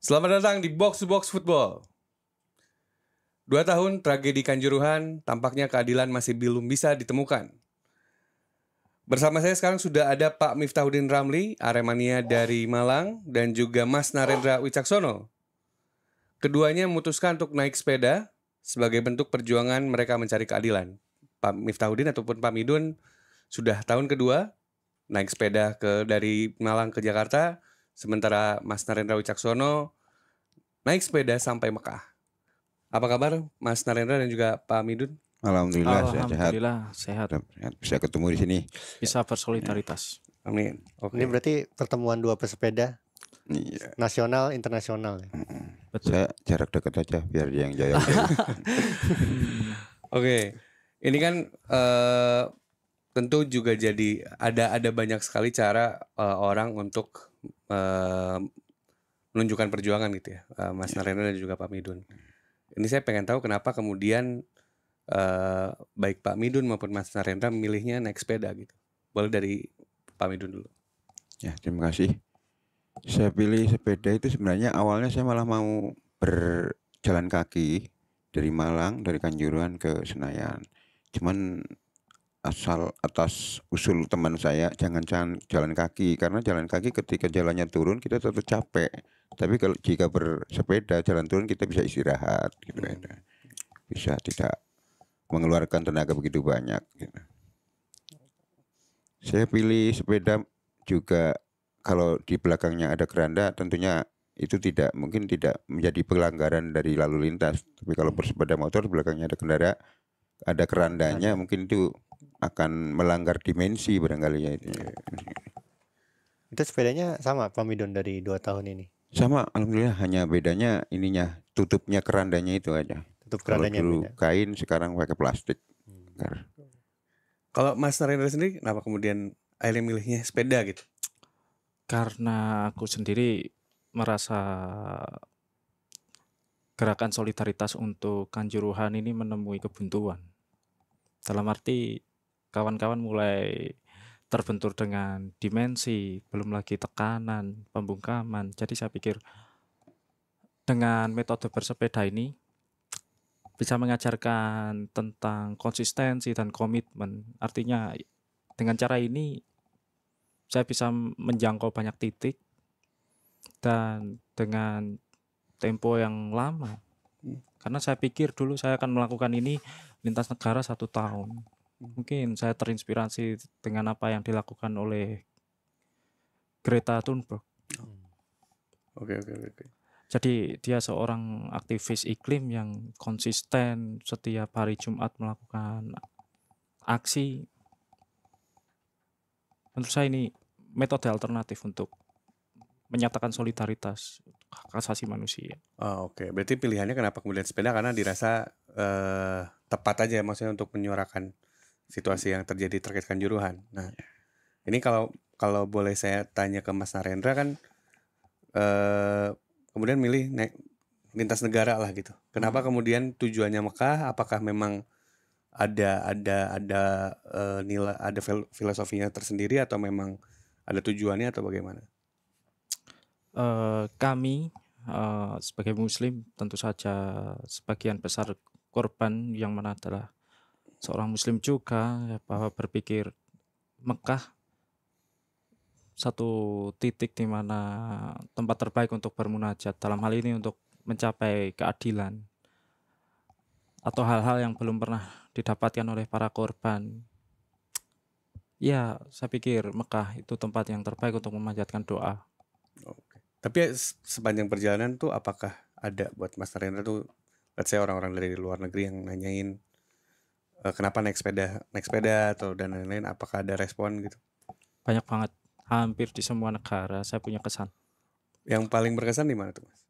Selamat datang di Box to Box Football. 2 tahun tragedi Kanjuruhan, tampaknya keadilan masih belum bisa ditemukan. Bersama saya sekarang sudah ada Pak Miftahuddin Ramli, Aremania dari Malang, dan juga Mas Narendra Wicaksono. Keduanya memutuskan untuk naik sepeda sebagai bentuk perjuangan mereka mencari keadilan. Pak Miftahuddin ataupun Pak Midun sudah tahun kedua naik sepeda dari Malang ke Jakarta, sementara Mas Narendra Wicaksono naik sepeda sampai Mekah. Apa kabar Mas Narendra dan juga Pak Midun? Alhamdulillah sehat. Bisa ketemu di sini. Bisa bersolidaritas. Amin. Oke. Ini berarti pertemuan dua pesepeda Iya. nasional internasional ya. Betul. Saya jarak dekat aja biar dia yang jaya. Oke. Ini kan tentu juga jadi ada banyak sekali cara orang untuk menunjukkan perjuangan gitu ya, Mas Narendra dan juga Pak Midun. Ini saya pengen tahu kenapa kemudian baik Pak Midun maupun Mas Narendra memilihnya naik sepeda gitu. Boleh dari Pak Midun dulu. Ya, terima kasih. Saya pilih sepeda itu sebenarnya awalnya saya malah mau berjalan kaki dari Malang, dari Kanjuruhan ke Senayan. Cuman atas usul teman saya jangan jalan kaki, karena jalan kaki ketika jalannya turun kita tetap capek. Tapi kalau jika bersepeda jalan turun kita bisa istirahat gitu ya. Bisa tidak mengeluarkan tenaga begitu banyak gitu. Saya pilih sepeda juga kalau di belakangnya ada keranda tentunya itu mungkin tidak menjadi pelanggaran dari lalu lintas. Tapi kalau bersepeda motor belakangnya ada kerandanya, mungkin itu akan melanggar dimensi barangkali ya itu. Itu sepedanya sama Pak Midun dari 2 tahun ini. Sama, alhamdulillah, hanya bedanya ininya tutupnya kerandanya itu aja. Tutup Kalau kerandanya dulu beda. kain, sekarang pakai plastik. Kalau Mas Narendra sendiri kenapa kemudian akhirnya milihnya sepeda gitu? Karena aku sendiri merasa gerakan solidaritas untuk Kanjuruhan ini menemui kebuntuan. Dalam arti kawan-kawan mulai terbentur dengan dimensi, belum lagi tekanan, pembungkaman. Jadi saya pikir dengan metode bersepeda ini bisa mengajarkan tentang konsistensi dan komitmen. Artinya dengan cara ini saya bisa menjangkau banyak titik dan dengan tempo yang lama. Karena saya pikir dulu saya akan melakukan ini lintas negara 1 tahun. Mungkin saya terinspirasi dengan apa yang dilakukan oleh Greta Thunberg. Oke. Jadi dia seorang aktivis iklim yang konsisten setiap hari Jumat melakukan aksi. Menurut saya ini metode alternatif untuk menyatakan solidaritas hak asasi manusia. Oke. Berarti pilihannya kenapa kemudian sepeda karena dirasa tepat aja maksudnya untuk menyuarakan situasi yang terjadi terkait Kanjuruhan. Nah, ini kalau boleh saya tanya ke Mas Narendra kan kemudian milih naik lintas negara lah gitu. Kenapa kemudian tujuannya Mekah? Apakah memang ada nilai, ada filosofinya tersendiri atau memang ada tujuannya atau bagaimana? Kami sebagai Muslim tentu saja sebagian besar korban yang mana adalah seorang Muslim juga ya, bahwa berpikir Mekah satu titik di mana tempat terbaik untuk bermunajat, dalam hal ini untuk mencapai keadilan atau hal-hal yang belum pernah didapatkan oleh para korban. Ya, saya pikir Mekah itu tempat yang terbaik untuk memanjatkan doa. Oke. Tapi sepanjang perjalanan tuh apakah ada buat Mas Narendra tuh, let's say orang-orang dari luar negeri yang nanyain kenapa naik sepeda atau dan lain-lain, apakah ada respon gitu? Banyak banget, hampir di semua negara saya punya kesan. Yang paling berkesan di mana tuh, Mas?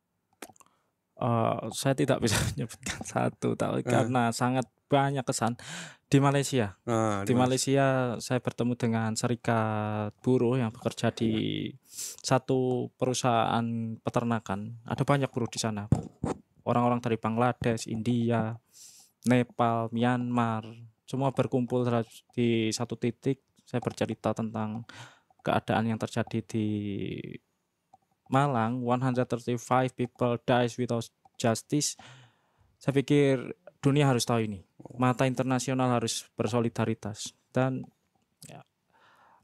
Saya tidak bisa menyebutkan satu, tapi karena sangat banyak kesan di Malaysia. Di Malaysia saya bertemu dengan serikat buruh yang bekerja di satu perusahaan peternakan. Ada banyak buruh di sana. Orang-orang dari Bangladesh, India, Nepal, Myanmar, semua berkumpul di satu titik. Saya bercerita tentang keadaan yang terjadi di Malang 135 people dies without justice. Saya pikir dunia harus tahu ini. Mata internasional harus bersolidaritas. Dan ya,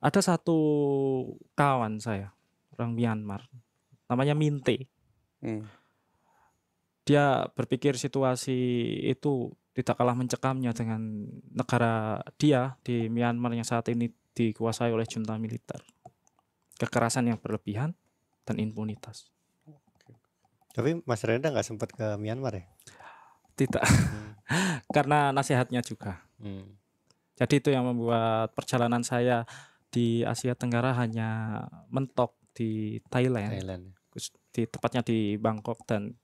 ada satu kawan saya orang Myanmar namanya Minte. Hmm. Dia berpikir situasi itu tidak kalah mencekamnya dengan negara dia di Myanmar yang saat ini dikuasai oleh junta militer. Kekerasan yang berlebihan dan impunitas. Tapi Mas Renda nggak sempat ke Myanmar ya? Tidak, karena nasihatnya juga. Jadi itu yang membuat perjalanan saya di Asia Tenggara hanya mentok di Thailand. Tepatnya di Bangkok, dan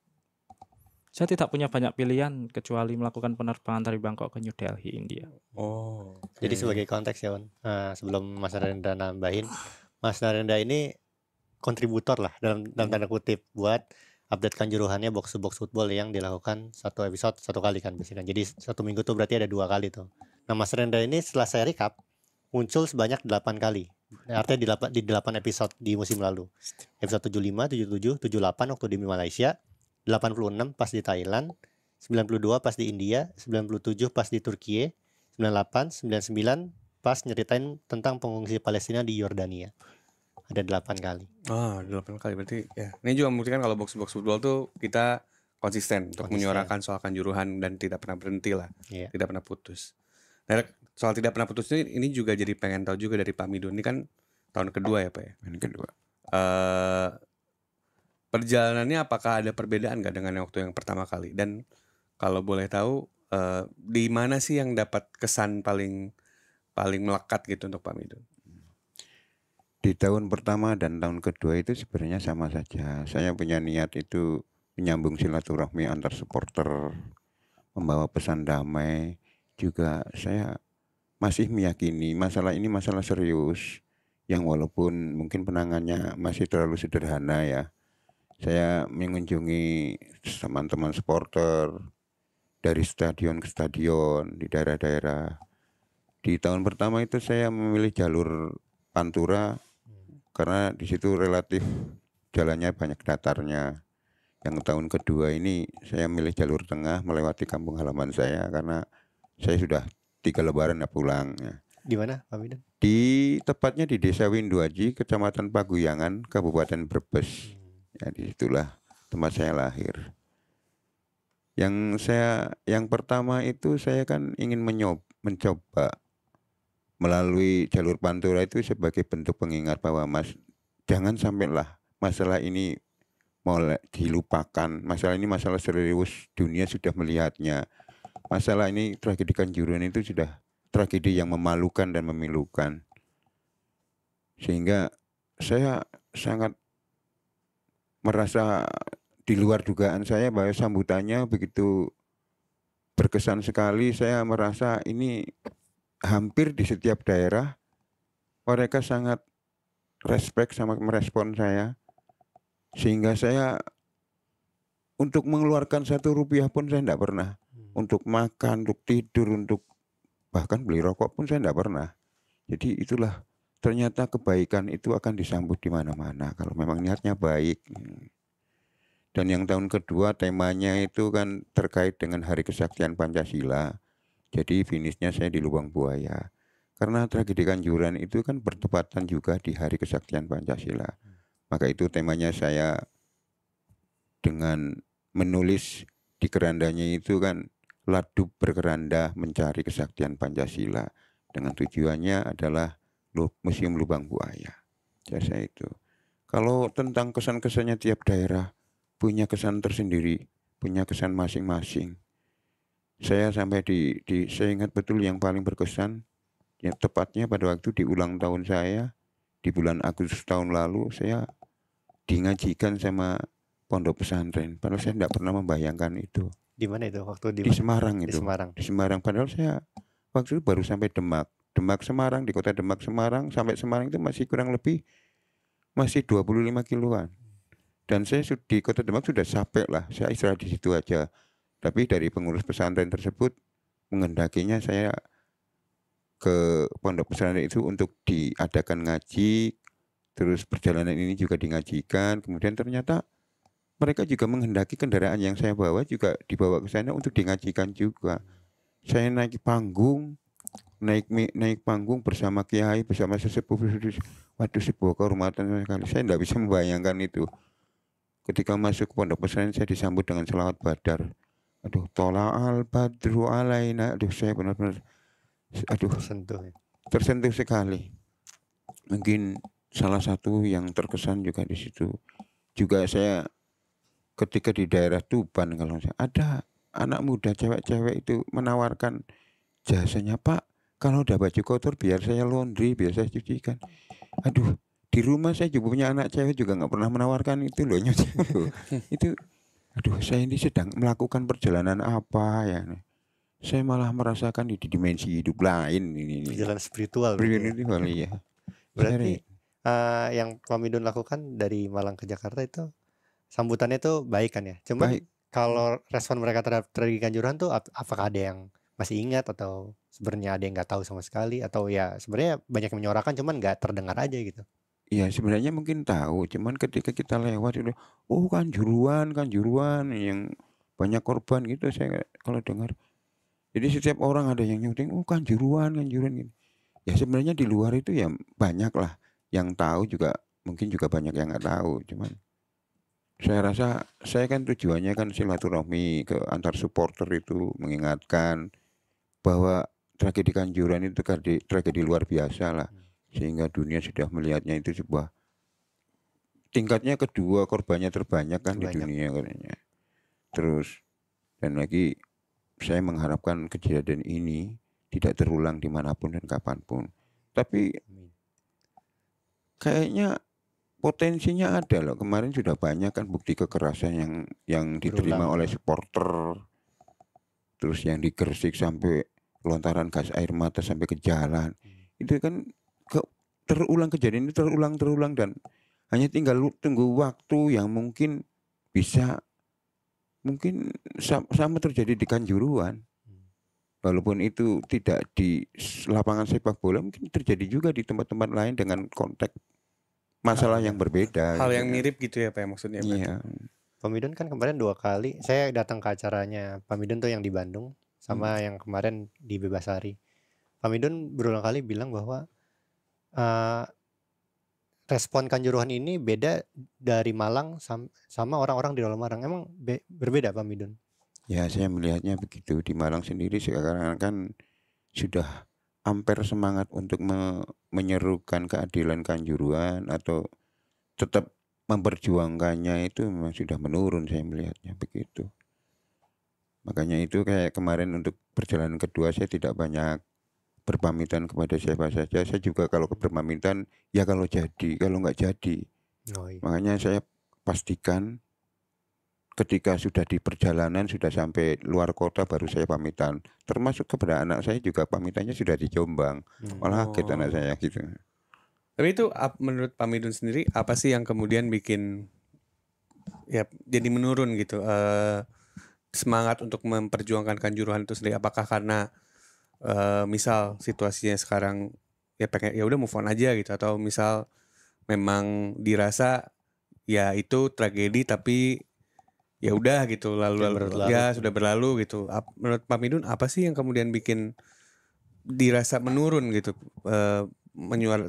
saya tidak punya banyak pilihan kecuali melakukan penerbangan dari Bangkok ke New Delhi, India. Oh. Jadi sebagai konteks ya, Wan. Sebelum Mas Renda nambahin, Mas Renda ini kontributor lah dalam tanda kutip buat update Kanjuruhannya box to box football yang dilakukan satu episode satu kali kan biasanya. Jadi satu minggu tuh berarti ada 2 kali tuh. Nah, Mas Renda ini setelah saya recap muncul sebanyak 8 kali. Artinya di 8 episode di musim lalu. Episode 75, 77, 78 waktu di Malaysia, 86 pas di Thailand, 92 pas di India, 97 pas di Turki, 98, 99 pas nyeritain tentang pengungsi Palestina di Yordania. Ada 8 kali. 8 kali berarti ya. Ini juga membuktikan kalau box to box football tuh kita konsisten untuk menyuarakan soal Kanjuruhan dan tidak pernah berhenti lah. Iya. Tidak pernah putus. Nah, soal tidak pernah putus ini juga jadi pengen tahu juga dari Pak Midun. Ini kan tahun kedua ya Pak ya? Tahun kedua. Perjalanannya apakah ada perbedaan nggak dengan waktu yang pertama kali? Dan kalau boleh tahu di mana sih yang dapat kesan paling melekat gitu untuk Pak Midun? Di tahun pertama dan tahun kedua itu sebenarnya sama saja. Saya punya niat itu menyambung silaturahmi antar supporter, membawa pesan damai. Juga saya masih meyakini masalah ini masalah serius yang walaupun mungkin penanganannya masih terlalu sederhana ya. Saya mengunjungi teman-teman supporter dari stadion ke stadion di daerah-daerah. Di tahun pertama itu saya memilih jalur Pantura karena di situ relatif jalannya banyak datarnya. Yang tahun kedua ini saya milih jalur tengah melewati kampung halaman saya karena saya sudah 3 lebaran pulang. Ya. Di mana Pak Midun? Tepatnya di Desa Winduaji, Kecamatan Paguyangan, Kabupaten Brebes. Ya, disitulah tempat saya lahir. Yang pertama itu saya kan ingin mencoba melalui jalur Pantura itu sebagai bentuk pengingat bahwa jangan sampailah masalah ini mulai dilupakan. Masalah ini masalah serius, dunia sudah melihatnya. Masalah ini tragedi Kanjuruhan itu sudah tragedi yang memalukan dan memilukan. Sehingga saya sangat merasa di luar dugaan saya bahwa sambutannya begitu berkesan sekali. Saya merasa ini hampir di setiap daerah mereka sangat respect sama merespon saya, sehingga saya untuk mengeluarkan 1 rupiah pun saya tidak pernah. Untuk makan, untuk tidur, untuk bahkan beli rokok pun saya tidak pernah. Jadi itulah ternyata kebaikan itu akan disambut di mana-mana kalau memang niatnya baik. Dan yang tahun kedua temanya itu kan terkait dengan Hari Kesaktian Pancasila. Jadi finishnya saya di Lubang Buaya. Karena tragedi Kanjuruhan itu kan bertepatan juga di Hari Kesaktian Pancasila. Maka itu temanya saya dengan menulis di kerandanya itu kan Ladup berkeranda mencari kesaktian Pancasila. Dengan tujuannya adalah Museum Lubang Buaya. Jasa itu. Kalau tentang kesan-kesannya tiap daerah punya kesan tersendiri, punya kesan masing-masing. Saya sampai saya ingat betul yang paling berkesan, ya tepatnya pada waktu di ulang tahun saya, di bulan Agustus tahun lalu, saya dingajikan sama pondok pesantren. Padahal saya tidak pernah membayangkan itu. Di mana itu waktu di Semarang itu? Di Semarang. Padahal saya waktu itu baru sampai Demak Semarang, di kota Demak Semarang, sampai Semarang itu masih kurang lebih masih 25 kiloan. Dan saya di kota Demak sudah capek lah, saya istirahat di situ aja. Tapi dari pengurus pesantren tersebut mengendakinya saya ke pondok pesantren itu untuk diadakan ngaji, Terus perjalanan ini juga dingajikan. Kemudian ternyata mereka juga menghendaki kendaraan yang saya bawa juga dibawa ke sana untuk dingajikan juga. Saya naik panggung, naik panggung bersama kiai, bersama sesepuh. Waduh, sebuah kehormatan sekali. Saya tidak bisa membayangkan itu. Ketika masuk ke pondok pesantren saya disambut dengan selawat badar. Aduh, tola'al badru alaina. Aduh, saya benar-benar Tersentuh ya. tersentuh sekali. Mungkin salah satu yang terkesan juga di situ. Juga saya ketika di daerah Tuban kalau saya ada anak muda cewek-cewek itu menawarkan jasanya, Pak, kalau udah baju kotor biar saya laundry, biar saya cucikan. Aduh, di rumah saya juga punya anak cewek juga nggak pernah menawarkan itu loh nyuci. Itu, aduh, saya ini sedang melakukan perjalanan apa ya? Saya malah merasakan di dimensi hidup lain ini. Perjalanan spiritual gitu ya. Spiritual ya. Berarti yang Pak Midun lakukan dari Malang ke Jakarta itu sambutannya tuh baik kan ya. Cuman Baik. kalau respon mereka terhadap tragedi Kanjuruhan tuh apakah ada yang masih ingat atau sebenarnya ada yang nggak tahu sama sekali, atau ya sebenarnya banyak yang menyorakan cuman nggak terdengar aja gitu. Ya sebenarnya mungkin tahu, cuman ketika kita lewat itu, oh Kanjuruhan yang banyak korban gitu saya kalau dengar. Jadi setiap orang ada yang nyuting, oh Kanjuruhan gitu. Ya sebenarnya di luar itu ya banyak lah yang tahu juga, mungkin juga banyak yang nggak tahu. Cuman saya rasa saya kan tujuannya kan silaturahmi ke antar supporter itu, mengingatkan bahwa tragedi Kanjuruhan itu tragedi luar biasa lah, sehingga dunia sudah melihatnya itu sebuah tingkatnya kedua korbannya terbanyak kan di dunia katanya. Terus dan lagi saya mengharapkan kejadian ini tidak terulang dimanapun dan kapanpun. Tapi kayaknya potensinya ada loh. Kemarin sudah banyak kan bukti kekerasan yang diterima oleh supporter. Terus yang di Gresik sampai lontaran gas air mata sampai ke jalan. Itu kan terulang, kejadian ini terulang dan hanya tinggal tunggu waktu yang mungkin sama terjadi di Kanjuruhan. Walaupun itu tidak di lapangan sepak bola, mungkin terjadi juga di tempat-tempat lain dengan konteks masalah yang berbeda. Hal gitu yang kan. mirip gitu ya Pak ya, maksudnya. Iya. Pak Midun kan kemarin 2 kali saya datang ke acaranya Pak Midun tuh yang di Bandung sama yang kemarin di Bebasari. Pak Midun berulang kali bilang bahwa respon Kanjuruhan ini beda dari Malang sama orang-orang di dalam Malang. Emang berbeda Pak Midun? Ya saya melihatnya begitu. Di Malang sendiri sekarang kan sudah amper semangat untuk menyerukan keadilan Kanjuruhan atau tetap memperjuangkannya itu memang sudah menurun, saya melihatnya begitu. Makanya itu kayak kemarin untuk perjalanan kedua saya tidak banyak berpamitan kepada siapa saja. Saya juga kalau berpamitan ya kalau jadi, kalau nggak jadi. Makanya saya pastikan ketika sudah di perjalanan, sudah sampai luar kota baru saya pamitan. Termasuk kepada anak saya juga pamitannya sudah di Jombang. Malah kaget anak saya gitu. Tapi itu menurut Pak Midun sendiri apa sih yang kemudian bikin ya jadi menurun gitu semangat untuk memperjuangkan Kanjuruhan itu sendiri? Apakah karena misal situasinya sekarang ya pengen ya udah move on aja gitu, atau misal memang dirasa ya itu tragedi tapi ya udah gitu sudah berlalu gitu. Menurut Pak Midun apa sih yang kemudian bikin dirasa menurun gitu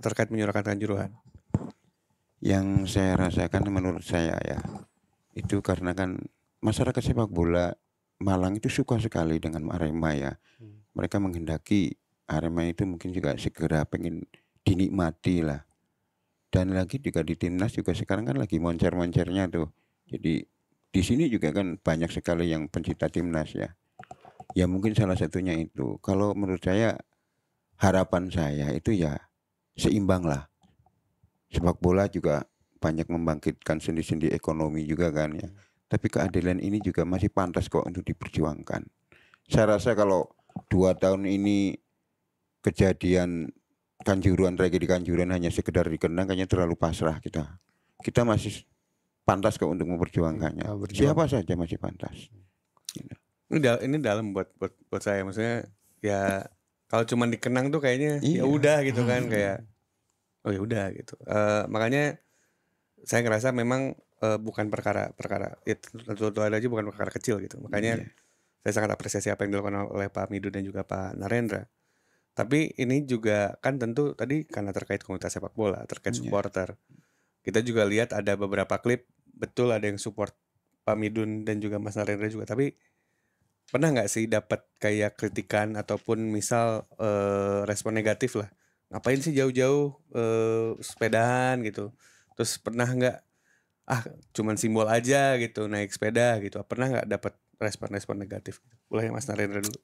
terkait menyuarakan Kanjuruhan? Yang saya rasakan menurut saya ya itu karena kan masyarakat sepak bola Malang itu suka sekali dengan Arema ya. Mereka menghendaki Arema itu mungkin juga segera pengen dinikmati lah. Dan lagi juga di timnas juga sekarang kan lagi moncer-moncernya tuh. Jadi di sini juga kan banyak sekali yang pencinta timnas ya. Ya mungkin salah satunya itu. Kalau menurut saya harapan saya itu ya seimbang lah. Sepak bola juga banyak membangkitkan sendi-sendi ekonomi juga kan ya. Tapi keadilan ini juga masih pantas kok untuk diperjuangkan. Saya rasa kalau 2 tahun ini kejadian Kanjuruhan, tragedi Kanjuruhan hanya sekedar dikenang, kayaknya terlalu pasrah kita. Kita masih pantas kok untuk memperjuangkannya. Siapa saja masih pantas. Ini dalam buat saya, maksudnya ya kalau cuma dikenang tuh kayaknya ya udah gitu kan, kayak oh ya udah gitu. Makanya saya ngerasa memang bukan perkara tentu ada aja bukan perkara kecil gitu. Makanya Iya. saya sangat apresiasi apa yang dilakukan oleh Pak Midun dan juga Pak Narendra. Tapi ini juga kan tentu tadi karena terkait komunitas sepak bola, terkait Iya. supporter. Kita juga lihat ada beberapa klip, betul ada yang support Pak Midun dan juga Mas Narendra juga. Tapi pernah nggak sih dapat kayak kritikan ataupun misal respon negatif lah? Ngapain sih jauh-jauh sepedahan gitu? Terus pernah nggak cuman simbol aja gitu naik sepeda gitu? Pernah nggak dapat respon-respon negatif? Boleh Mas Narendra dulu.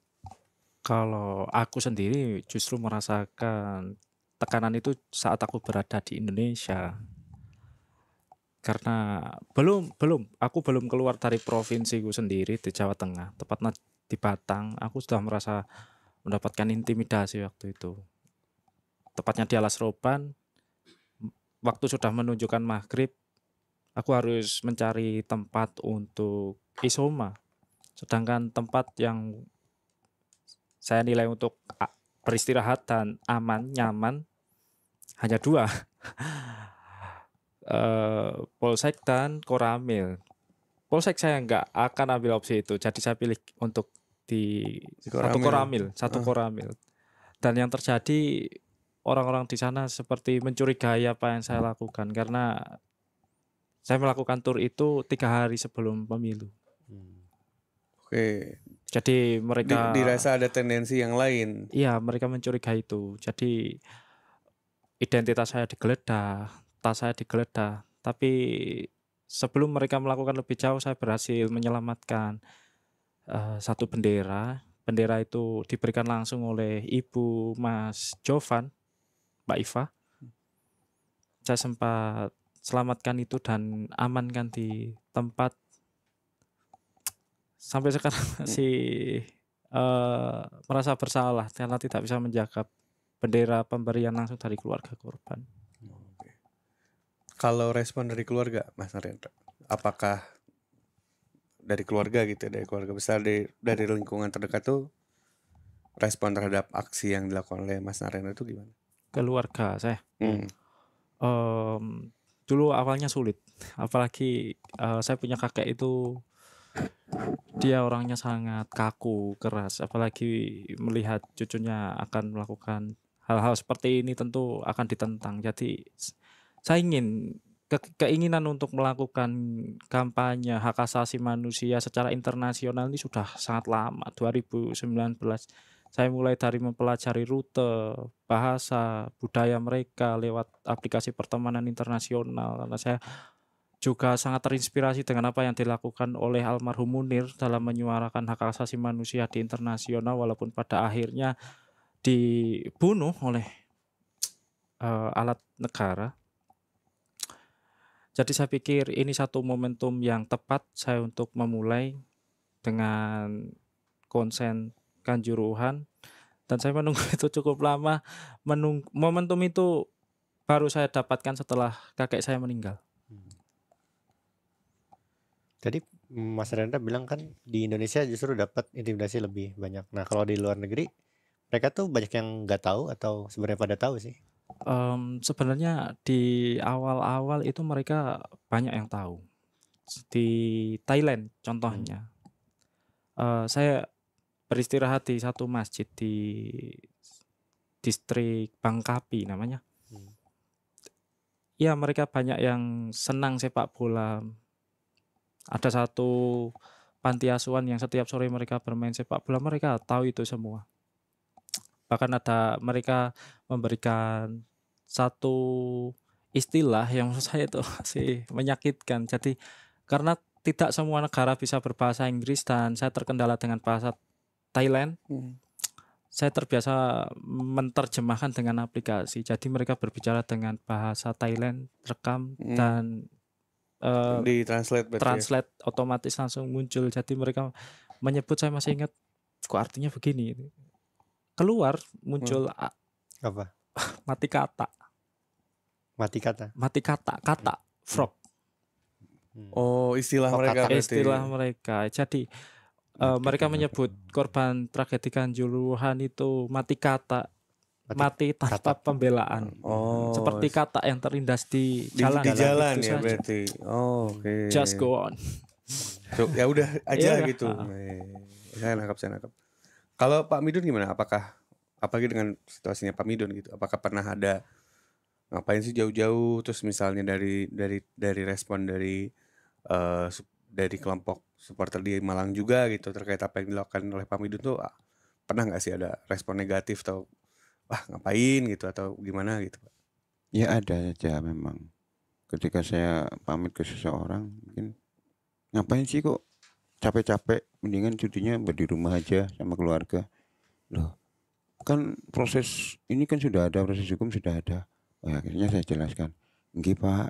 Kalau aku sendiri justru merasakan tekanan itu saat aku berada di Indonesia. Karena aku belum keluar dari provinsiku sendiri di Jawa Tengah, tepatnya di Batang. Aku sudah merasa mendapatkan intimidasi waktu itu. Tepatnya di Alas Roban, waktu sudah menunjukkan maghrib, aku harus mencari tempat untuk isoma. Sedangkan tempat yang saya nilai untuk beristirahat dan aman, nyaman hanya 2. Polsek dan Koramil. Polsek saya nggak akan ambil opsi itu, jadi saya pilih untuk di satu Koramil. Dan yang terjadi orang-orang di sana seperti mencurigai apa yang saya lakukan karena saya melakukan tur itu 3 hari sebelum pemilu. Oke. Jadi mereka dirasa ada tendensi yang lain. Iya, mereka mencurigai itu. Jadi identitas saya digeledah, tas saya digeledah. Tapi sebelum mereka melakukan lebih jauh, saya berhasil menyelamatkan satu bendera. Bendera itu diberikan langsung oleh Ibu Mas Jovan, Mbak Iva. Saya sempat selamatkan itu dan amankan di tempat. Sampai sekarang masih merasa bersalah karena tidak bisa menjaga bendera pemberian langsung dari keluarga korban. Kalau respon dari keluarga, Mas Narendra, apakah dari keluarga gitu, dari keluarga besar, dari lingkungan terdekat tuh respon terhadap aksi yang dilakukan oleh Mas Narendra itu gimana? Keluarga saya, dulu awalnya sulit, apalagi saya punya kakek itu. Dia orangnya sangat kaku, keras, apalagi melihat cucunya akan melakukan hal-hal seperti ini tentu akan ditentang. Jadi saya ingin keinginan untuk melakukan kampanye hak asasi manusia secara internasional ini sudah sangat lama. 2019 saya mulai dari mempelajari rute, bahasa, budaya mereka lewat aplikasi pertemanan internasional karena saya juga sangat terinspirasi dengan apa yang dilakukan oleh almarhum Munir dalam menyuarakan hak asasi manusia di internasional walaupun pada akhirnya dibunuh oleh alat negara. Jadi saya pikir ini satu momentum yang tepat saya untuk memulai dengan konsen Kanjuruhan dan saya menunggu itu cukup lama. Momentum itu baru saya dapatkan setelah kakek saya meninggal. Tadi Mas Rendra bilang kan di Indonesia justru dapat intimidasi lebih banyak. Nah kalau di luar negeri mereka tuh banyak yang nggak tahu atau sebenarnya pada tahu sih? Sebenarnya di awal-awal itu mereka banyak yang tahu. Di Thailand contohnya, saya beristirahat di satu masjid di distrik Bangkapi namanya. Ya mereka banyak yang senang sepak bola. Ada satu panti asuhan yang setiap sore mereka bermain sepak bola, mereka tahu itu semua. Bahkan ada mereka memberikan satu istilah yang menurut saya itu masih menyakitkan. Jadi karena tidak semua negara bisa berbahasa Inggris dan saya terkendala dengan bahasa Thailand, saya terbiasa menerjemahkan dengan aplikasi. Jadi mereka berbicara dengan bahasa Thailand, rekam dan di translate otomatis langsung muncul. Jadi mereka menyebut, saya masih ingat kok artinya begini, keluar muncul apa? mati kata frog. Oh istilah mereka. Jadi mereka menyebut korban tragedi Kanjuruhan itu mati kata. mati tanpa pembelaan. Oh, Seperti kata yang terlindas di di jalan. jalan Itu ya saja. berarti. Oh, oke. Just go on. So, ya udah aja Iya, gitu. Saya nangkap. Kalau Pak Midun gimana? Apalagi dengan situasinya Pak Midun gitu? Apakah pernah ada ngapain sih jauh-jauh? Terus misalnya dari respon dari kelompok supporter di Malang juga gitu terkait apa yang dilakukan oleh Pak Midun tuh pernah nggak sih ada respon negatif atau wah ngapain gitu atau gimana gitu Pak? Ya ada aja memang. Ketika saya pamit ke seseorang, mungkin ngapain sih kok capek-capek, mendingan cutinya di rumah aja sama keluarga. Loh, kan proses ini kan sudah ada, proses hukum sudah ada. Oh, akhirnya saya jelaskan, enggak Pak,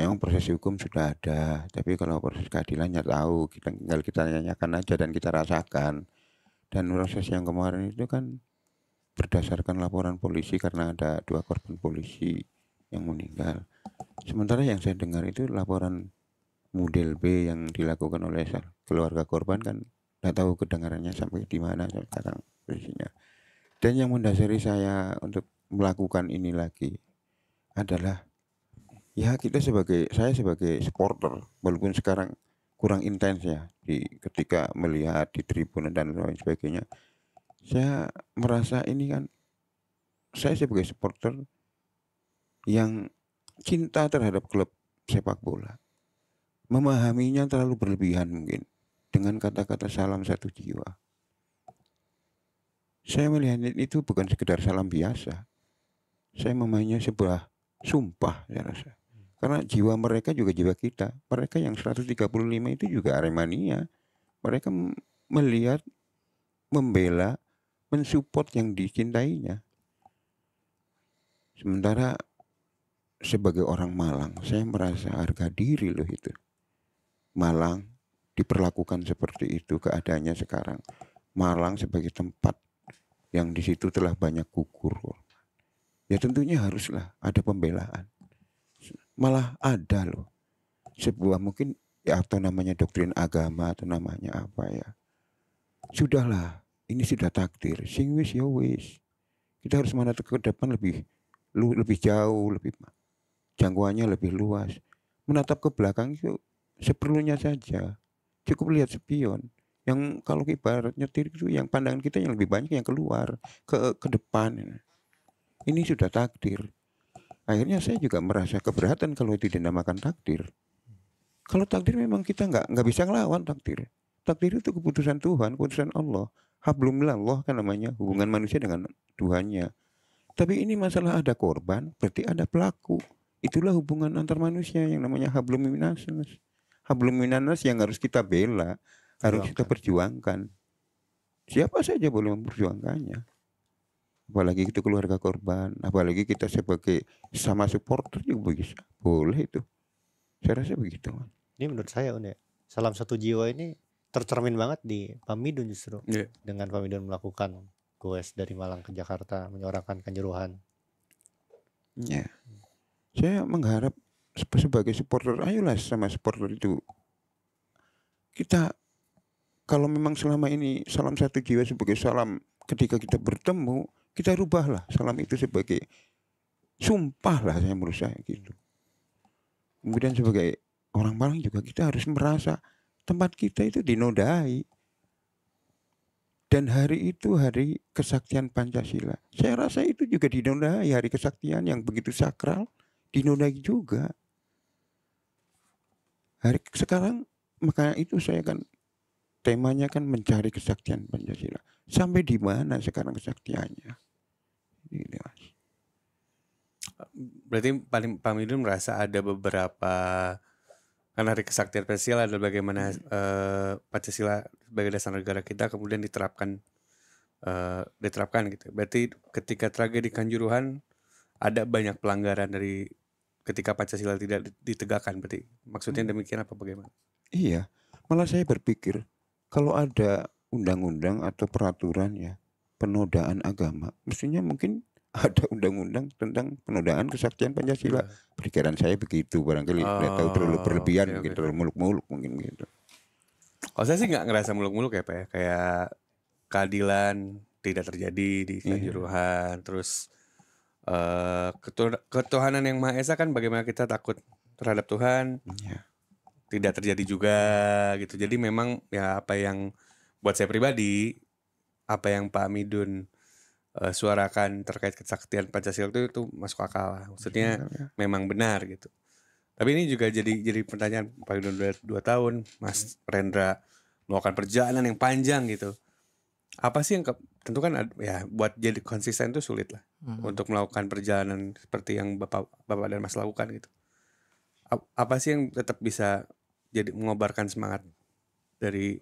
memang proses hukum sudah ada, tapi kalau proses keadilannya tahu, tinggal kita tanyakan aja dan kita rasakan. Dan proses yang kemarin itu kan berdasarkan laporan polisi karena ada 2 korban polisi yang meninggal. Sementara yang saya dengar itu laporan model B yang dilakukan oleh keluarga korban kan tidak tahu kedengarannya sampai di mana sekarang polisinya. Dan yang mendasari saya untuk melakukan ini lagi adalah ya saya sebagai supporter walaupun sekarang kurang intens ya ketika melihat di tribun dan lain sebagainya. Saya merasa ini kan saya sebagai supporter yang cinta terhadap klub sepak bola memahaminya terlalu berlebihan mungkin dengan kata-kata salam satu jiwa. Saya melihat itu bukan sekedar salam biasa. Saya memahaminya sebuah sumpah saya rasa. Karena jiwa mereka juga jiwa kita. Mereka yang 135 itu juga Aremania. Mereka melihat, membela, mensupport yang dicintainya. Sementara sebagai orang Malang, saya merasa harga diri loh itu. Malang diperlakukan seperti itu keadaannya sekarang. Malang sebagai tempat yang di situ telah banyak gugur. Ya tentunya haruslah ada pembelaan. Malah ada loh sebuah mungkin ya atau namanya doktrin agama atau namanya apa ya. Sudahlah, ini sudah takdir. Sing wis ya wis. Kita harus menatap ke depan lebih jauh, lebih jangkauannya lebih luas. Menatap ke belakang itu seperlunya saja. Cukup lihat spion. Yang kalau ibarat nyetir itu yang pandangan kita yang lebih banyak yang keluar ke depan. Ini sudah takdir. Akhirnya saya juga merasa keberatan kalau itu dinamakan takdir. Kalau takdir memang kita nggak bisa ngelawan takdir. Takdir itu keputusan Tuhan, keputusan Allah. Hablum minallah kan namanya hubungan manusia dengan Tuhannya. Tapi ini masalah ada korban, berarti ada pelaku. Itulah hubungan antar manusia yang namanya hablum minannas. Hablum minannas yang harus kita bela, harus kita perjuangkan. Siapa saja boleh memperjuangkannya. Apalagi itu keluarga korban, apalagi kita sebagai sama supporter juga bisa. Boleh itu. Saya rasa begitu. Ini menurut saya ya, salam satu jiwa ini tercermin banget di Pak Midun justru. Dengan Pak Midun melakukan goes dari Malang ke Jakarta menyuarakan Kanjuruhan. Ya. Saya mengharap sebagai supporter, ayolah sama supporter itu. Kita kalau memang selama ini salam satu jiwa sebagai salam ketika kita bertemu, kita rubahlah salam itu sebagai sumpah lah saya menurut saya gitu. Kemudian sebagai orang Malang juga kita harus merasa tempat kita itu dinodai. Dan hari itu hari kesaktian Pancasila. Saya rasa itu juga dinodai, hari kesaktian yang begitu sakral dinodai juga. Hari sekarang makanya itu saya kan temanya kan mencari kesaktian Pancasila. Sampai di mana sekarang kesaktiannya? Ini Mas. Berarti Pak Midun merasa ada beberapa kan hari kesaktian Pancasila adalah bagaimana Pancasila sebagai dasar negara kita kemudian diterapkan gitu. Berarti ketika tragedi Kanjuruhan ada banyak pelanggaran dari ketika Pancasila tidak ditegakkan. Berarti maksudnya demikian apa bagaimana? Iya, malah saya berpikir kalau ada undang-undang atau peraturan ya penodaan agama, mestinya mungkin ada undang-undang tentang penodaan kesaktian Pancasila. Pikiran saya begitu, barangkali tidak tahu terlalu berlebihan, mungkin terlalu muluk-muluk mungkin gitu. Kalau saya sih nggak ngerasa muluk-muluk ya Pak ya, kayak keadilan tidak terjadi di Iya. Kanjuruhan. Terus ketuhanan yang Maha Esa kan bagaimana kita takut terhadap Tuhan Iya. tidak terjadi juga gitu. Jadi memang ya apa yang buat saya pribadi, apa yang Pak Midun suarakan terkait kesaktian Pancasila itu masuk akal lah. Maksudnya memang benar gitu. Tapi ini juga jadi pertanyaan, Pak Midun udah 2 tahun, Mas Rendra melakukan perjalanan yang panjang gitu. Apa sih yang tentu kan ya buat jadi konsisten itu sulit lah untuk melakukan perjalanan seperti yang Bapak dan Mas lakukan gitu. Apa sih yang tetap bisa jadi mengobarkan semangat dari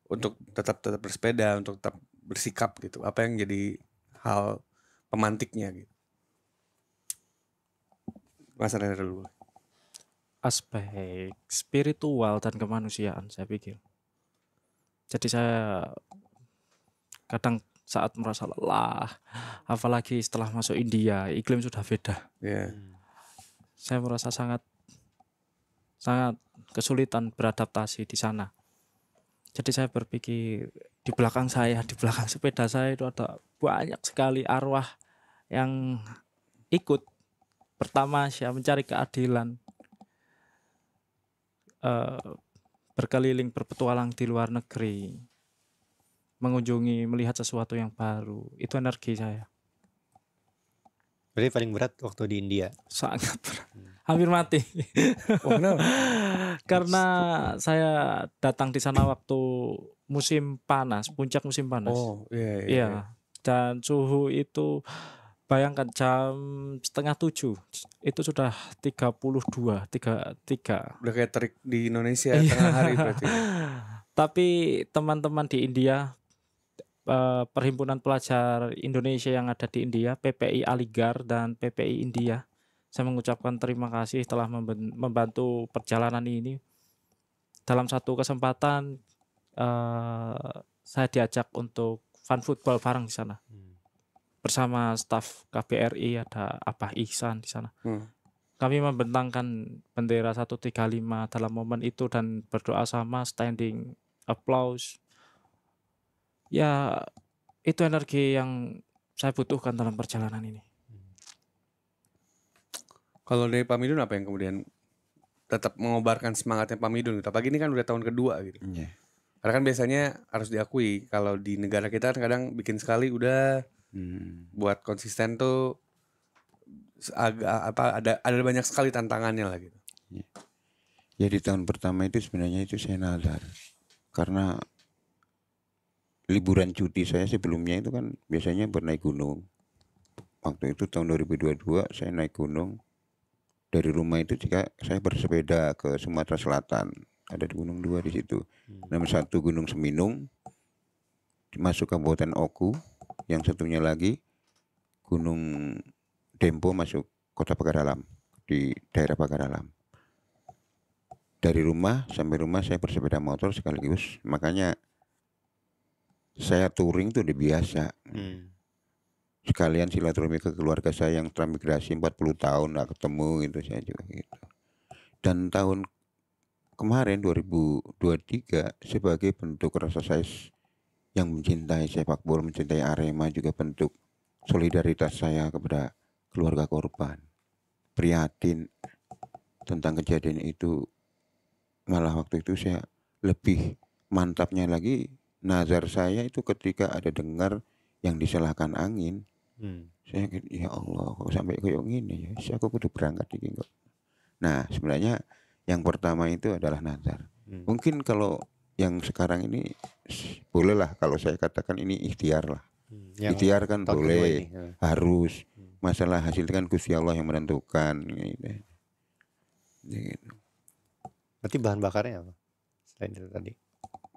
untuk tetap bersepeda, untuk tetap bersikap gitu? Apa yang jadi hal pemantiknya gitu? Mas Rendra dulu. Aspek spiritual dan kemanusiaan saya pikir. Jadi saya kadang saat merasa lelah, apalagi setelah masuk India, iklim sudah beda. Ya. Saya merasa sangat kesulitan beradaptasi di sana. Jadi saya berpikir di belakang sepeda saya itu ada banyak sekali arwah yang ikut bertamasya mencari keadilan, berkeliling berpetualang di luar negeri, mengunjungi, melihat sesuatu yang baru. Itu energi saya. Berarti paling berat waktu di India. Sangat berat. Hampir mati. Oh, kenapa? Karena saya datang di sana waktu musim panas, puncak musim panas. Oh, iya. Iya. Dan suhu itu bayangkan jam 6:30 itu sudah 32, 33. Udah kayak terik di Indonesia tengah hari berarti. Tapi teman-teman di India, Perhimpunan Pelajar Indonesia yang ada di India, PPI Aligarh dan PPI India, saya mengucapkan terima kasih telah membantu perjalanan ini. Dalam satu kesempatan saya diajak untuk fun football bareng di sana. Bersama staf KBRI, ada Abah Ihsan di sana. Kami membentangkan bendera 135 dalam momen itu dan berdoa sama, standing applause. Ya, itu energi yang saya butuhkan dalam perjalanan ini. Kalau dari Pak Midun apa yang kemudian tetap mengobarkan semangatnya Pak Midun? Apalagi ini kan udah tahun kedua gitu. Iya. Karena kan biasanya harus diakui kalau di negara kita kan kadang bikin sekali udah buat konsisten tuh agak ada banyak sekali tantangannya lah gitu. Ya di tahun pertama itu sebenarnya itu saya nazar. Karena liburan cuti saya sebelumnya itu kan biasanya bernaik gunung. Waktu itu tahun 2022 saya naik gunung. Dari rumah itu jika saya bersepeda ke Sumatera Selatan, ada di Gunung 2 di situ. Nomor 1 Gunung Seminung, masuk Kabupaten Oku, yang satunya lagi Gunung Dempo masuk Kota Pagaralam, di daerah Pagaralam. Dari rumah sampai rumah saya bersepeda motor sekaligus, makanya saya touring itu udah biasa. Sekalian silaturahmi ke keluarga saya yang transmigrasi 40 tahun nggak ketemu gitu, saya juga gitu. Dan tahun kemarin 2023 sebagai bentuk rasa saya yang mencintai sepak bola, mencintai Arema, juga bentuk solidaritas saya kepada keluarga korban, prihatin tentang kejadian itu. Malah waktu itu saya lebih mantapnya lagi, nazar saya itu ketika ada dengar yang disalahkan angin. Saya kira, ya Allah, kok sampai kayak gini ya, aku kudu berangkat iki kok. Nah, sebenarnya yang pertama itu adalah nazar. Mungkin kalau yang sekarang ini bolehlah kalau saya katakan ini ikhtiar lah. Ikhtiar kan boleh, harus. Masalah hasil kan Gusti Allah yang menentukan gitu. Gitu. Berarti bahan bakarnya apa? Selain itu tadi.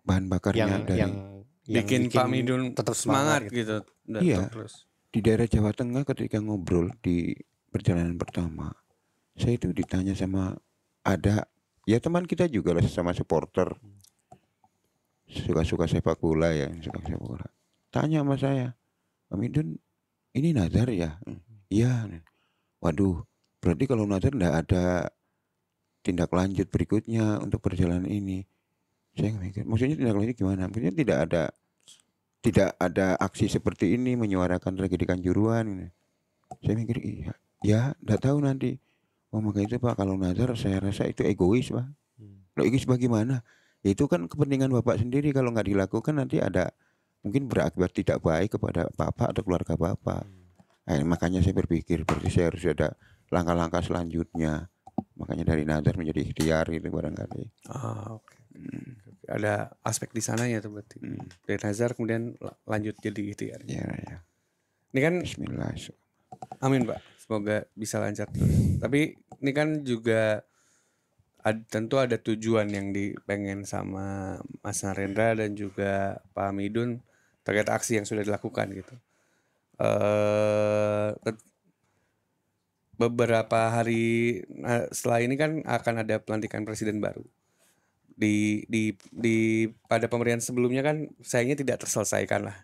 Bahan bakarnya yang bikin Pak Midun tetap semangat gitu. Iya. Terus. Di daerah Jawa Tengah ketika ngobrol di perjalanan pertama, saya itu ditanya sama ada ya teman kita juga lah, sesama supporter, suka-suka sepak bola ya, suka sepak bola. Tanya sama saya, Pak Midun, ini nazar ya? Iya. Waduh, berarti kalau nazar enggak ada tindak lanjut berikutnya untuk perjalanan ini. Saya mikir, maksudnya tindak lanjut gimana? Maksudnya tidak ada aksi seperti ini menyuarakan tragedi Kanjuruhan. Saya mikir iya, ya nggak tahu nanti. Oh maka itu Pak, kalau nazar saya rasa itu egois Pak. Lo egois bagaimana? Ya, itu kan kepentingan Bapak sendiri, kalau nggak dilakukan nanti ada mungkin berakibat tidak baik kepada Bapak atau keluarga Bapak. Makanya saya berpikir berarti saya harus ada langkah-langkah selanjutnya. Makanya dari nazar menjadi ikhtiar gitu barangkali. Oke. Ada aspek di sananya tuh berarti. Dari nazar kemudian lanjut jadi ikhtiar. Ya, ya. Ini kan Bismillah. amin Pak, semoga bisa lancar terus. Tapi ini kan juga tentu ada tujuan yang dipengen sama Mas Narendra dan juga Pak Hamidun terkait aksi yang sudah dilakukan gitu. Beberapa hari setelah ini kan akan ada pelantikan presiden baru. Di pada pemerintahan sebelumnya kan sayangnya tidak terselesaikan lah.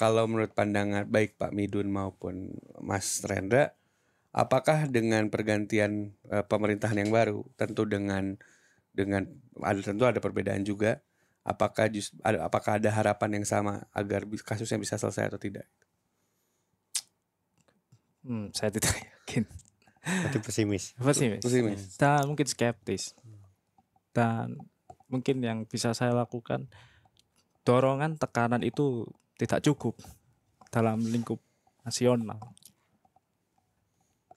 Kalau menurut pandangan baik Pak Midun maupun Mas Rendra, apakah dengan pergantian pemerintahan yang baru, tentu dengan tentu ada perbedaan juga, apakah ada harapan yang sama agar kasusnya bisa selesai atau tidak? Saya tidak yakin. Berarti pesimis. Pesimis. Dan mungkin skeptis. Dan mungkin yang bisa saya lakukan, dorongan tekanan itu tidak cukup dalam lingkup nasional.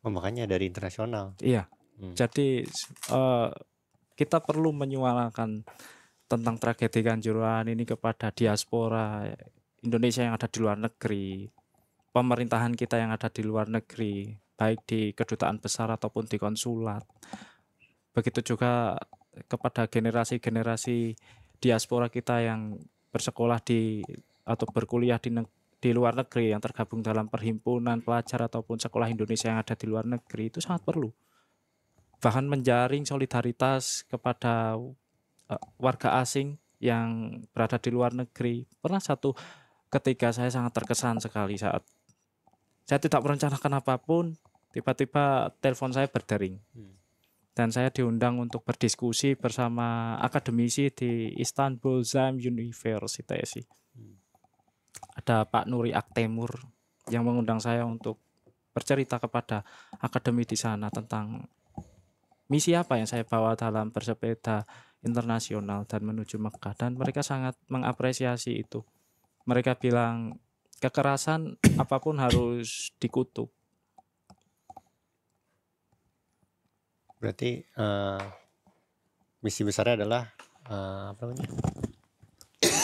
Makanya dari internasional. Iya. Jadi kita perlu menyuarakan tentang tragedi Kanjuruhan ini kepada diaspora Indonesia yang ada di luar negeri, pemerintahan kita yang ada di luar negeri, baik di kedutaan besar ataupun di konsulat. Begitu juga kepada generasi-generasi diaspora kita yang bersekolah atau berkuliah di luar negeri, yang tergabung dalam perhimpunan pelajar ataupun sekolah Indonesia yang ada di luar negeri, itu sangat perlu. Bahkan menjaring solidaritas kepada warga asing yang berada di luar negeri. Pernah satu ketika saya sangat terkesan sekali saat saya tidak merencanakan apapun, tiba-tiba telepon saya berdering. Dan saya diundang untuk berdiskusi bersama akademisi di Istanbul Zam University. Ada Pak Nuri Aktemur yang mengundang saya untuk bercerita kepada akademi di sana tentang misi apa yang saya bawa dalam bersepeda internasional dan menuju Mekah. Dan mereka sangat mengapresiasi itu. Mereka bilang kekerasan apapun harus dikutuk. Berarti misi besarnya adalah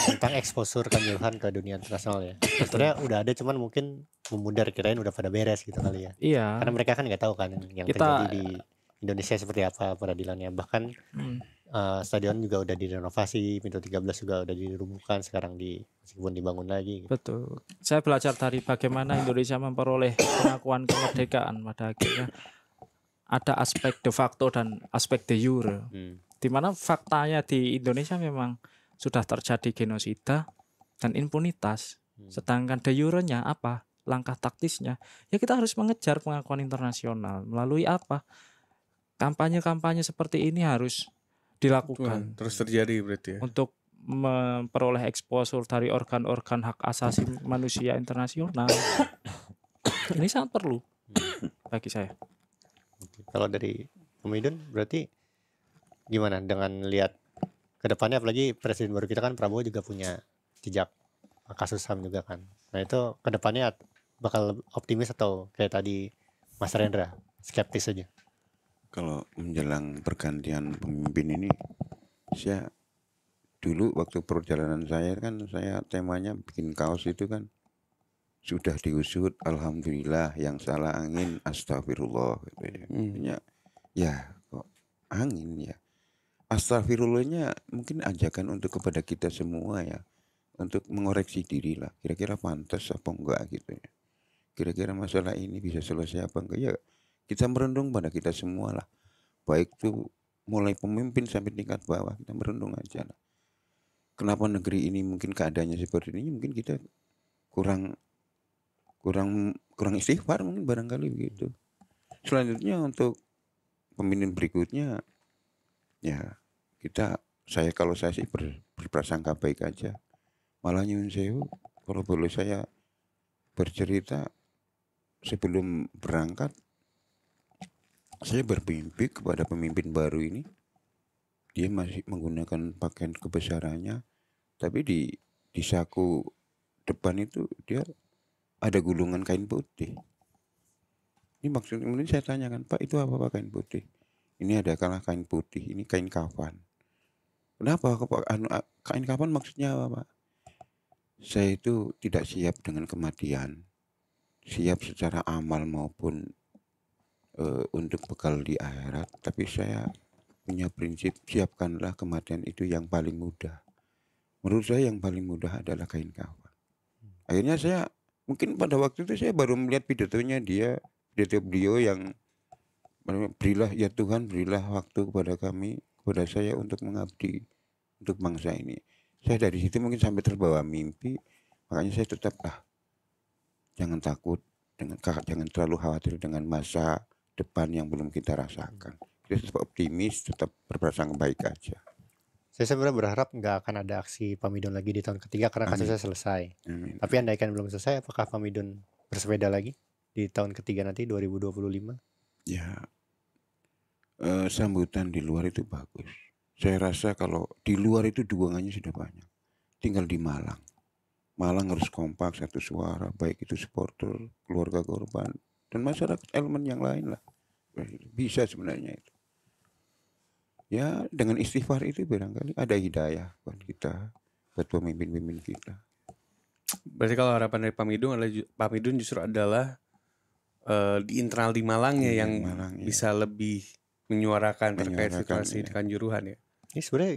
tentang exposure Kanjuruhan ke dunia internasional ya. Sebenarnya udah ada, cuman mungkin memudar, kirain udah pada beres gitu kali ya. Iya. Karena mereka kan nggak tahu kan yang terjadi di Indonesia seperti apa peradilannya. Bahkan stadion juga udah direnovasi, pintu 13 juga udah dirubuhkan sekarang meskipun dibangun lagi. Betul. Saya belajar dari bagaimana Indonesia memperoleh pengakuan kemerdekaan. Pada akhirnya ada aspek de facto dan aspek de jure. Di mana faktanya di Indonesia memang sudah terjadi genosida dan impunitas. Sedangkan de jure-nya apa? Langkah taktisnya, ya kita harus mengejar pengakuan internasional. Melalui apa? Kampanye-kampanye seperti ini harus dilakukan. Terus terjadi berarti ya. Untuk memperoleh exposure dari organ-organ hak asasi manusia internasional. Ini sangat perlu bagi saya. Kalau dari Pemidun berarti gimana dengan lihat ke depannya, apalagi presiden baru kita kan Prabowo juga punya jejak kasus HAM juga kan. Nah itu ke depannya bakal optimis atau kayak tadi Mas Rendra skeptis aja? Kalau menjelang pergantian pemimpin ini, saya dulu waktu perjalanan saya kan, saya temanya bikin kaos itu kan sudah diusut, alhamdulillah, yang salah angin astagfirullah gitu ya. Ya kok angin ya, astagfirullahnya mungkin ajakan untuk kepada kita semua ya, untuk mengoreksi diri lah, kira-kira pantas apa enggak gitu ya, kira-kira masalah ini bisa selesai apa enggak ya. Kita merenung pada kita semua lah, baik tuh mulai pemimpin sampai tingkat bawah, kita merenung aja lah. Kenapa negeri ini mungkin keadaannya seperti ini? Mungkin kita kurang istighfar mungkin, barangkali begitu. Selanjutnya untuk pemimpin berikutnya, ya kalau saya sih berprasangka baik aja. Malah nyuwun sewu, kalau boleh saya bercerita, sebelum berangkat saya bermimpi kepada pemimpin baru ini. Dia masih menggunakan pakaian kebesarannya, tapi di saku depan itu dia ada gulungan kain putih. Ini maksudnya, kemudian saya tanyakan, Pak, itu apa Pak kain putih? Ini ada kalah kain putih, ini kain kafan. Kenapa kain kafan maksudnya apa Pak? Saya itu tidak siap dengan kematian, siap secara amal maupun untuk bekal di akhirat, tapi saya punya prinsip, siapkanlah kematian itu yang paling mudah. Menurut saya yang paling mudah adalah kain kafan. Akhirnya saya, mungkin pada waktu itu saya baru melihat pidatonya dia, pidato beliau yang, berilah ya Tuhan, berilah waktu kepada kami, kepada saya untuk mengabdi untuk bangsa ini. Saya dari situ mungkin sampai terbawa mimpi, makanya saya tetap jangan takut, jangan terlalu khawatir dengan masa depan yang belum kita rasakan. Kita tetap optimis, tetap berprasangka baik aja. Saya sebenarnya berharap nggak akan ada aksi Pak Midun lagi di tahun ketiga karena Amin. kasusnya selesai. Amin. Tapi andaikan belum selesai, apakah Pak Midun bersepeda lagi di tahun ketiga nanti 2025? Ya, sambutan di luar itu bagus. Saya rasa kalau di luar itu dukungannya sudah banyak. Tinggal di Malang. Malang harus kompak, satu suara, baik itu supporter, keluarga korban, dan masyarakat elemen yang lain lah. Bisa sebenarnya itu. Ya, dengan istighfar itu barangkali ada hidayah buat kita, buat pemimpin-pemimpin kita. Berarti kalau harapan dari Pak Midun justru adalah di internal di Malangnya Di yang Malang, ya. bisa lebih menyuarakan terkait Menyuarakan, situasi ya. di Kanjuruhan ya. Ini sebenarnya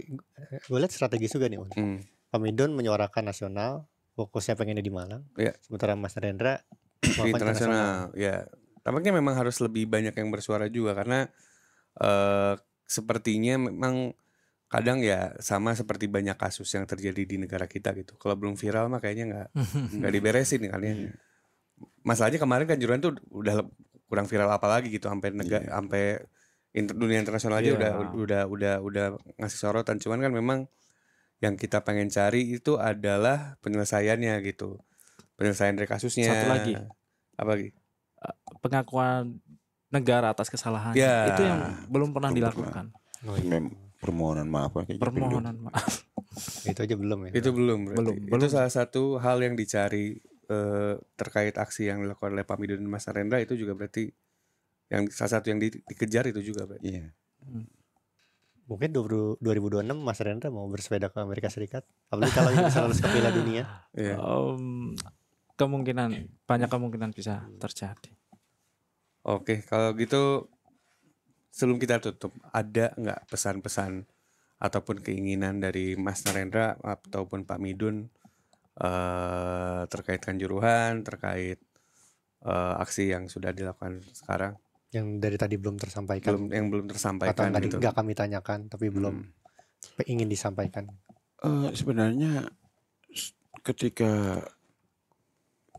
gue lihat strategis juga nih, Un. Pak Midun menyuarakan nasional, fokusnya pengennya di Malang. Iya. Sementara Mas Narendra Di melakukan internasional ya. Tampaknya memang harus lebih banyak yang bersuara juga karena sepertinya memang kadang ya sama seperti banyak kasus yang terjadi di negara kita gitu. Kalau belum viral mah kayaknya nggak diberesin nih kalian. Masalahnya kemarin Kanjuruhan tuh udah kurang viral apalagi gitu sampai sampai dunia internasional aja Iya. udah ngasih sorotan. Cuman kan memang yang kita pengen cari itu adalah penyelesaiannya gitu. Penyelesaian dari kasusnya. Satu lagi. Apa lagi? Pengakuan negara atas kesalahannya. Ya. Itu yang belum pernah Belum dilakukan. Oh, iya. Permohonan maaf kayaknya Permohonan maaf. Itu aja belum ya. Itu belum berarti. Belum. Itu salah satu hal yang dicari terkait aksi yang dilakukan oleh Pak Midun dan Mas Narendra itu juga berarti yang salah satu yang dikejar itu juga berarti. Iya. Mungkin 2026 Mas Narendra mau bersepeda ke Amerika Serikat. Apalagi kalau ini bisa lolos ke Piala Dunia. Iya. Banyak kemungkinan bisa terjadi. Oke, kalau gitu sebelum kita tutup, ada nggak pesan-pesan ataupun keinginan dari Mas Narendra ataupun Pak Midun terkait Kanjuruhan, terkait aksi yang sudah dilakukan sekarang? Yang dari tadi belum tersampaikan. Yang belum tersampaikan atau gitu. nggak kami tanyakan, tapi belum ingin disampaikan. Sebenarnya ketika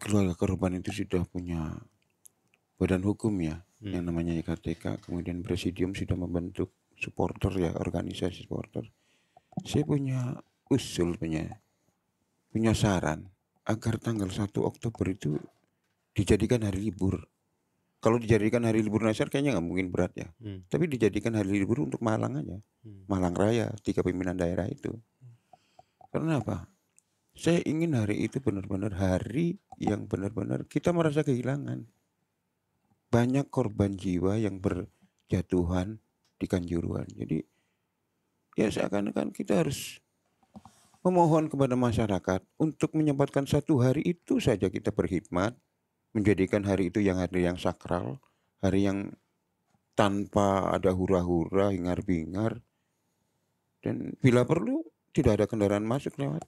keluarga korban itu sudah punya badan hukum ya, yang namanya IKTK, kemudian presidium sudah membentuk supporter ya, organisasi supporter. Saya punya usul, punya saran agar tanggal 1 Oktober itu dijadikan hari libur. Kalau dijadikan hari libur nasional kayaknya nggak mungkin berat ya. Tapi dijadikan hari libur untuk Malang aja. Malang Raya, 3 pimpinan daerah itu. Karena apa? Saya ingin hari itu benar-benar hari yang benar-benar kita merasa kehilangan. Banyak korban jiwa yang berjatuhan di Kanjuruhan. Jadi ya seakan-akan kita harus memohon kepada masyarakat untuk menyempatkan 1 hari itu saja kita berkhidmat, menjadikan hari itu yang hari yang sakral, hari yang tanpa ada hura-hura, hingar-bingar, dan bila perlu tidak ada kendaraan masuk lewat.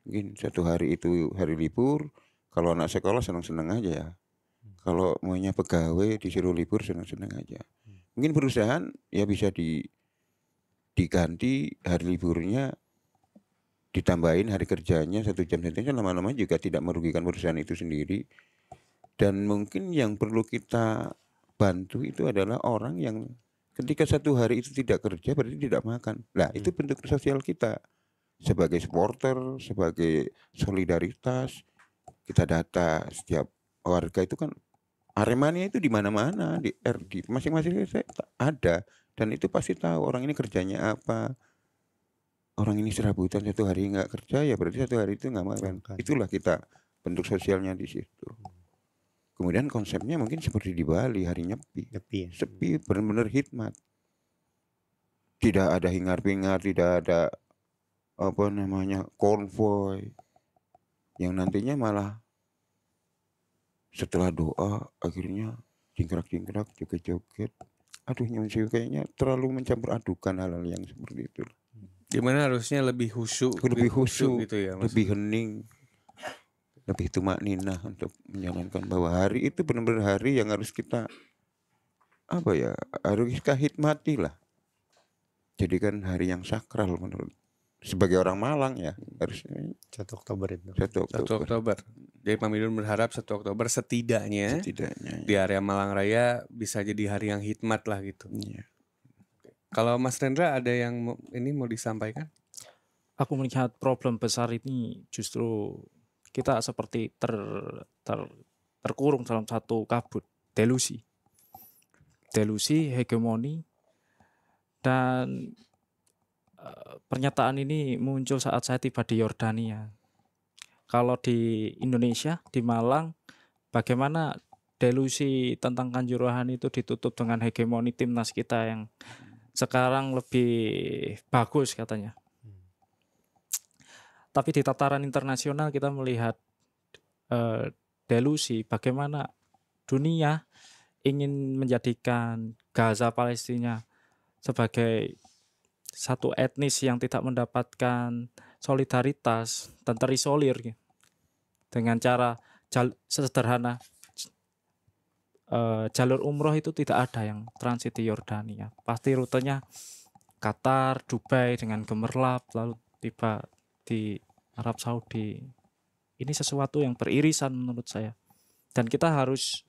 Mungkin 1 hari itu hari libur. Kalau anak sekolah senang-senang aja ya. Kalau maunya pegawai disuruh libur senang-senang aja. Mungkin perusahaan ya bisa diganti hari liburnya, ditambahin hari kerjanya 1 jam saja, lama-lama juga tidak merugikan perusahaan itu sendiri. Dan mungkin yang perlu kita bantu itu adalah orang yang ketika 1 hari itu tidak kerja berarti tidak makan. Nah, itu bentuk sosial kita. sebagai supporter, sebagai solidaritas, kita data setiap warga itu kan Aremania itu di mana-mana, di masing-masing desa ada, dan itu pasti tahu orang ini kerjanya apa. Orang ini serabutan satu hari nggak kerja, ya berarti satu hari itu nggak makan. Makan. Itulah kita bentuk sosialnya di situ. Kemudian konsepnya mungkin seperti di Bali, hari nyepi, Nyepi ya. sepi, benar-benar hikmat. Tidak ada hingar-bingar, tidak ada apa namanya konvoy, yang nantinya malah setelah doa akhirnya jingkrak-jingkrak, joget-joget. Aduh, nyusul kayaknya terlalu mencampur adukan hal-hal yang seperti itu. Gimana harusnya lebih khusyuk, Lebih khusyuk, gitu ya, lebih hening, lebih tumak ninah untuk menjalankan bahwa hari itu benar-benar hari yang harus kita apa ya, harus kita hikmati lah. Jadikan hari yang sakral menurut sebagai orang Malang ya, harusnya 1 Oktober itu. 1 1 Oktober Oktober. Jadi Pak Midun berharap 1 Oktober setidaknya setidaknya. di area Malang Raya bisa jadi hari yang hikmat lah gitu. Iya. Kalau Mas Rendra ada yang ini mau disampaikan? Aku melihat problem besar ini justru kita seperti terkurung dalam satu kabut, delusi, hegemoni, dan pernyataan ini muncul saat saya tiba di Yordania. Kalau di Indonesia, di Malang, bagaimana delusi tentang Kanjuruhan itu ditutup dengan hegemoni timnas kita yang sekarang lebih bagus katanya. Tapi di tataran internasional kita melihat delusi bagaimana dunia ingin menjadikan Gaza Palestina sebagai satu etnis yang tidak mendapatkan solidaritas dan terisolir dengan cara sederhana. Jalur umroh itu tidak ada yang transit di Yordania. Pasti rutenya Qatar, Dubai dengan gemerlap lalu tiba di Arab Saudi. Ini sesuatu yang beririsan menurut saya. Dan kita harus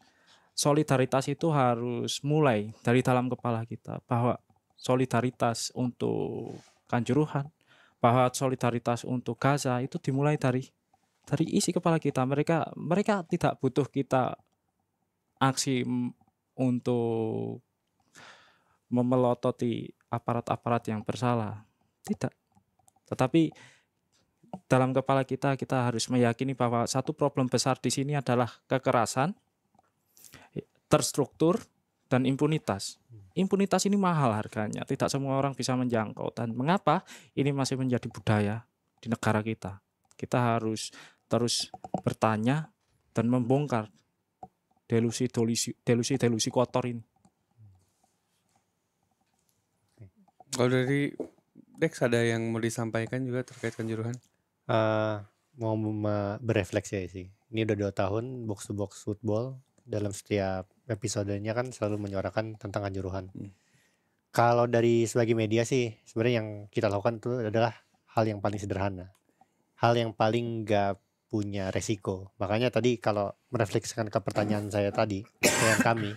solidaritas itu harus mulai dari dalam kepala kita, bahwa solidaritas untuk Kanjuruhan, bahwa solidaritas untuk Gaza itu dimulai dari isi kepala kita. Mereka tidak butuh kita aksi untuk memelototi aparat-aparat yang bersalah. Tidak. Tetapi dalam kepala kita harus meyakini bahwa satu problem besar di sini adalah kekerasan, terstruktur, dan impunitas. Impunitas ini mahal harganya, tidak semua orang bisa menjangkau. Dan mengapa ini masih menjadi budaya di negara kita? Kita harus terus bertanya dan membongkar delusi kotor ini. Kalau dari Dex ada yang mau disampaikan juga terkait Kanjuruhan? Mau berefleksi ya sih. Ini udah 2 tahun box to box football, dalam setiap episodenya kan selalu menyuarakan tentang Kanjuruhan. Kalau dari sebagai media sih sebenarnya yang kita lakukan itu adalah hal yang paling sederhana, hal yang paling gak punya resiko. Makanya tadi kalau merefleksikan ke pertanyaan saya tadi dengan kami,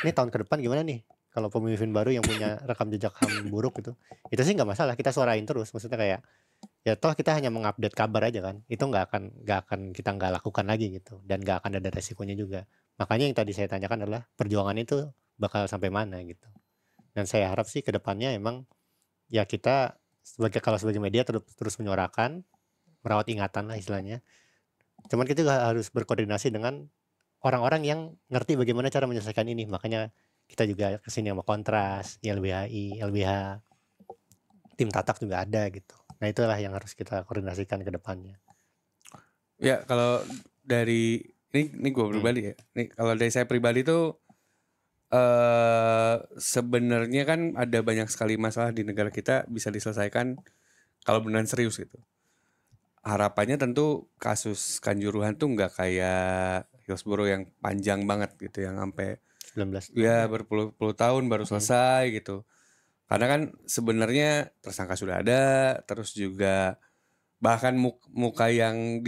ini tahun ke depan gimana nih kalau pemimpin baru yang punya rekam jejak HAM buruk itu sih nggak masalah, kita suarain terus. Maksudnya kayak ya toh kita hanya mengupdate kabar aja kan, itu nggak akan kita nggak lakukan lagi gitu, dan nggak akan ada resikonya juga. Makanya yang tadi saya tanyakan adalah perjuangan itu bakal sampai mana gitu. Dan saya harap sih ke depannya emang ya kita sebagai media terus menyuarakan, merawat ingatan lah istilahnya. Cuman kita juga harus berkoordinasi dengan orang-orang yang ngerti bagaimana cara menyelesaikan ini. Makanya kita juga kesini sama Kontras, YLBHI, LBH, tim Tatak juga ada gitu. Nah itulah yang harus kita koordinasikan ke depannya. Ya kalau dari ini gue pribadi ya. Nih kalau dari saya pribadi tuh sebenarnya kan ada banyak sekali masalah di negara kita bisa diselesaikan kalau beneran serius gitu. Harapannya tentu kasus Kanjuruhan tuh nggak kayak Hillsborough yang panjang banget gitu, yang sampai 19 ya berpuluh-puluh tahun baru selesai gitu. Karena kan sebenarnya tersangka sudah ada, terus juga bahkan muka yang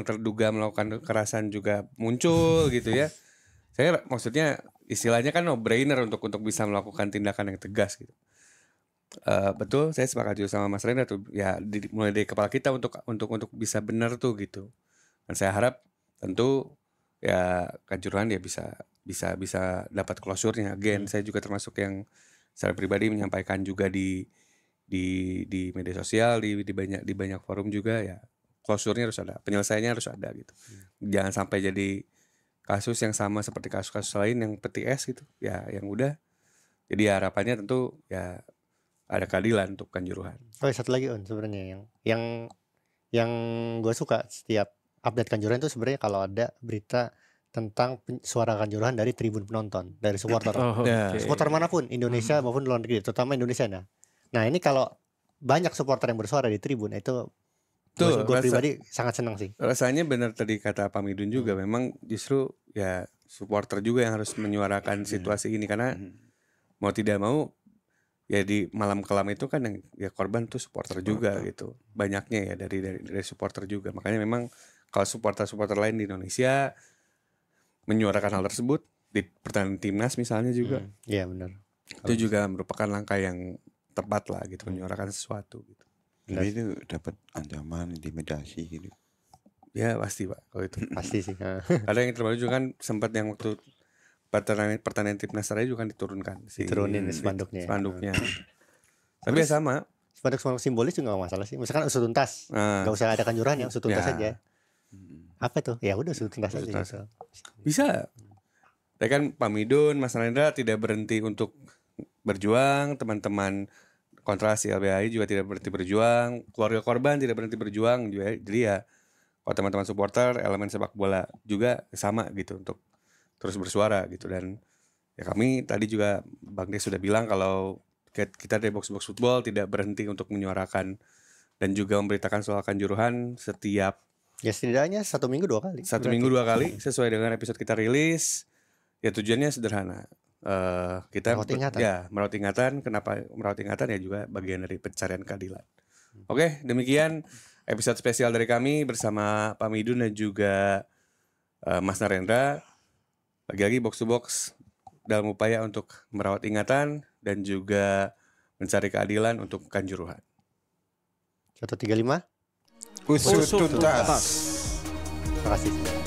terduga melakukan kekerasan juga muncul gitu ya. Saya maksudnya istilahnya kan no brainer untuk bisa melakukan tindakan yang tegas gitu. Betul, saya sepakat juga sama Mas Renda tuh. Ya mulai dari kepala kita untuk bisa benar tuh gitu. Dan saya harap tentu ya Kanjuruhan ya bisa dapat closure-nya. Again, saya juga termasuk yang secara pribadi menyampaikan juga di media sosial, di banyak forum juga ya. Closure-nya harus ada, penyelesaiannya harus ada gitu. Jangan sampai jadi kasus yang sama seperti kasus-kasus lain yang PTS gitu. Ya yang udah. Jadi harapannya tentu ya ada keadilan untuk Kanjuruhan. Oh, satu lagi sebenarnya yang gue suka setiap update Kanjuruhan itu sebenarnya kalau ada berita tentang suara Kanjuruhan dari tribun penonton, dari supporter. Ya. Supporter manapun, Indonesia maupun luar negeri, terutama Indonesia. Nah, ini kalau banyak supporter yang bersuara di tribun itu Tuh, gue pribadi sangat senang sih. Rasanya benar tadi kata Pak Midun juga, memang justru ya supporter juga yang harus menyuarakan situasi ini karena mau tidak mau ya di malam kelam itu kan yang ya korban tuh supporter juga gitu. Banyaknya ya dari supporter juga. Makanya memang kalau supporter lain di Indonesia menyuarakan hal tersebut di pertandingan timnas misalnya juga. Iya benar. Itu juga merupakan langkah yang tepat lah gitu, menyuarakan sesuatu gitu. Tapi itu dapat ancaman, intimidasi gitu. Ya pasti Pak kalau itu. Pasti sih. Ada yang terbaru juga kan sempat yang waktu pertandingan timnas terakhir juga kan diturunkan diturunin spanduknya. Tapi ya sama. Spanduk simbolis juga gak masalah sih. Misalkan usut tuntas, gak usah ada Kanjuruhan ya, usut tuntas aja. Apa tuh? Ya udah usut tuntas aja gitu. Bisa. Tapi kan Pak Midun, Mas Narendra tidak berhenti untuk berjuang, teman-teman kontrasi LBHI juga tidak berhenti berjuang, keluarga korban tidak berhenti berjuang juga. Jadi ya kalau teman-teman supporter, elemen sepak bola juga sama gitu untuk terus bersuara gitu. Dan ya kami tadi juga Bang Des sudah bilang kalau kita dari Box Football tidak berhenti untuk menyuarakan dan juga memberitakan soal Kanjuruhan setiap ya setidaknya 1 minggu 2 kali. 1 minggu 2 kali sesuai dengan episode kita rilis. Ya tujuannya sederhana. Kita merawat ingatan. Kenapa merawat ingatan? Ya juga bagian dari pencarian keadilan. Oke, demikian episode spesial dari kami bersama Pak Midun dan juga Mas Narendra. Lagi-lagi Box to Box dalam upaya untuk merawat ingatan dan juga mencari keadilan untuk Kanjuruhan. 135 Usut tuntas. Terima kasih.